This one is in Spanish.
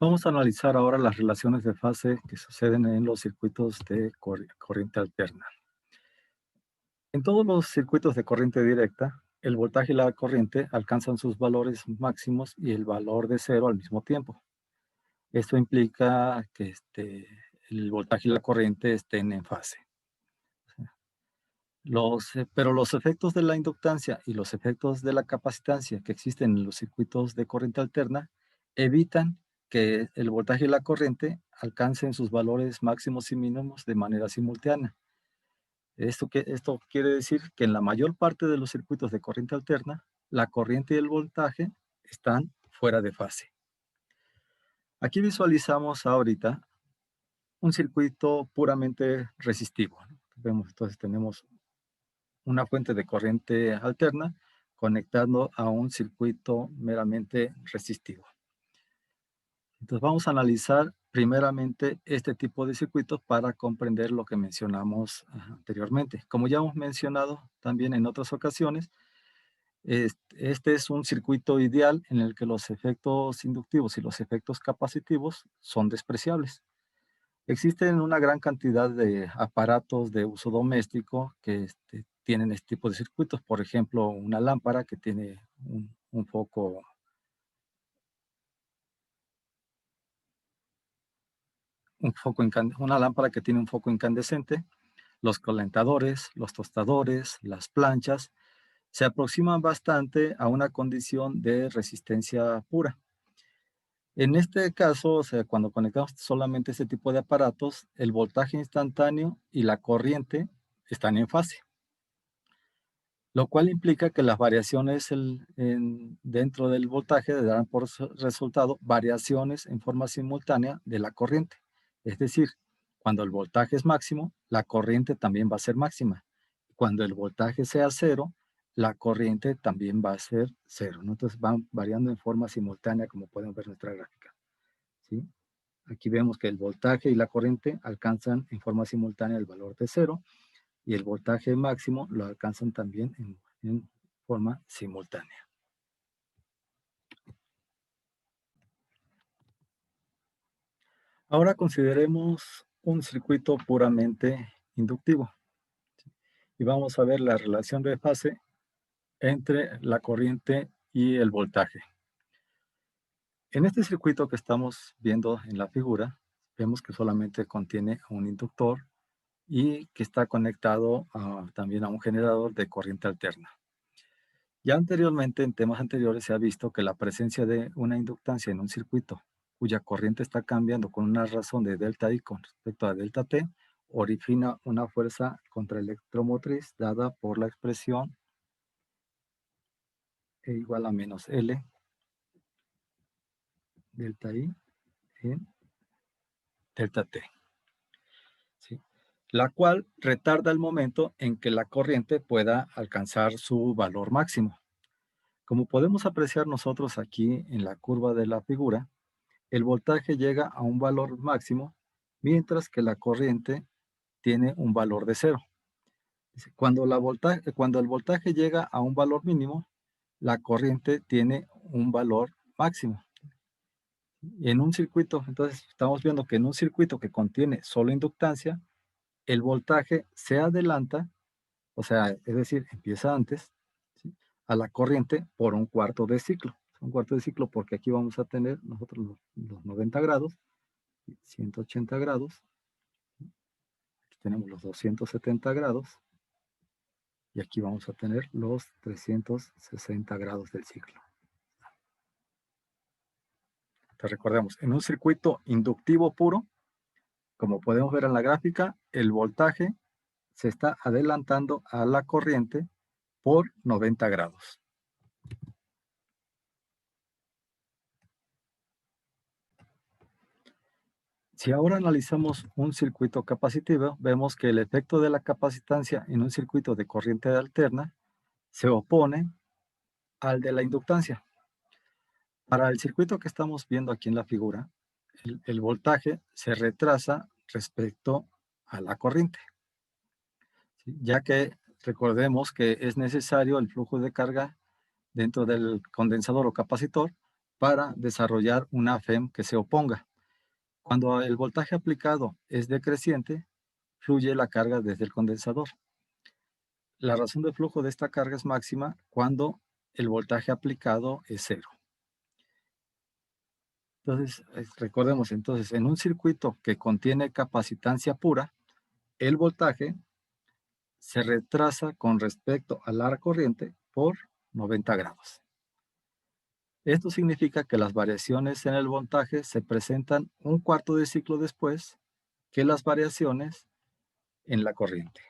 Vamos a analizar ahora las relaciones de fase que suceden en los circuitos de corriente alterna. En todos los circuitos de corriente directa, el voltaje y la corriente alcanzan sus valores máximos y el valor de cero al mismo tiempo. Esto implica que el voltaje y la corriente estén en fase. Pero los efectos de la inductancia y los efectos de la capacitancia que existen en los circuitos de corriente alterna evitan que el voltaje y la corriente alcancen sus valores máximos y mínimos de manera simultánea. Esto quiere decir que en la mayor parte de los circuitos de corriente alterna, la corriente y el voltaje están fuera de fase. Aquí visualizamos ahorita un circuito puramente resistivo, ¿no? Entonces tenemos una fuente de corriente alterna conectando a un circuito meramente resistivo. Entonces vamos a analizar primeramente este tipo de circuitos para comprender lo que mencionamos anteriormente. Como ya hemos mencionado también en otras ocasiones, este es un circuito ideal en el que los efectos inductivos y los efectos capacitivos son despreciables. Existen una gran cantidad de aparatos de uso doméstico que tienen este tipo de circuitos. Por ejemplo, una lámpara que tiene un foco, una lámpara que tiene un foco incandescente. Los calentadores, los tostadores, las planchas se aproximan bastante a una condición de resistencia pura. En este caso, o sea, cuando conectamos solamente este tipo de aparatos, el voltaje instantáneo y la corriente están en fase, lo cual implica que las variaciones dentro del voltaje darán por resultado variaciones en forma simultánea de la corriente. Es decir, cuando el voltaje es máximo, la corriente también va a ser máxima. Cuando el voltaje sea cero, la corriente también va a ser cero, ¿no? Entonces van variando en forma simultánea, como pueden ver en nuestra gráfica, ¿sí? Aquí vemos que el voltaje y la corriente alcanzan en forma simultánea el valor de cero, y el voltaje máximo lo alcanzan también en forma simultánea. Ahora consideremos un circuito puramente inductivo y vamos a ver la relación de fase entre la corriente y el voltaje. En este circuito que estamos viendo en la figura, vemos que solamente contiene un inductor y que está conectado también a un generador de corriente alterna. Ya anteriormente, en temas anteriores, se ha visto que la presencia de una inductancia en un circuito cuya corriente está cambiando con una razón de delta I con respecto a delta T, origina una fuerza contraelectromotriz dada por la expresión E igual a menos L delta I en delta T, ¿sí? La cual retarda el momento en que la corriente pueda alcanzar su valor máximo. Como podemos apreciar nosotros aquí en la curva de la figura, el voltaje llega a un valor máximo, mientras que la corriente tiene un valor de cero. Cuando el voltaje llega a un valor mínimo, la corriente tiene un valor máximo. Y en un circuito, entonces estamos viendo que en un circuito que contiene solo inductancia, el voltaje se adelanta, o sea, es decir, empieza antes, ¿sí?, a la corriente por un cuarto de ciclo. Un cuarto de ciclo porque aquí vamos a tener nosotros los 90 grados, 180 grados, aquí tenemos los 270 grados y aquí vamos a tener los 360 grados del ciclo. Entonces recordemos, en un circuito inductivo puro, como podemos ver en la gráfica, el voltaje se está adelantando a la corriente por 90 grados. Si ahora analizamos un circuito capacitivo, vemos que el efecto de la capacitancia en un circuito de corriente alterna se opone al de la inductancia. Para el circuito que estamos viendo aquí en la figura, el voltaje se retrasa respecto a la corriente, ¿sí?, ya que recordemos que es necesario el flujo de carga dentro del condensador o capacitor para desarrollar una FEM que se oponga. Cuando el voltaje aplicado es decreciente, fluye la carga desde el condensador. La razón de flujo de esta carga es máxima cuando el voltaje aplicado es cero. Entonces, recordemos, entonces, en un circuito que contiene capacitancia pura, el voltaje se retrasa con respecto a la corriente por 90 grados. Esto significa que las variaciones en el voltaje se presentan un cuarto de ciclo después que las variaciones en la corriente.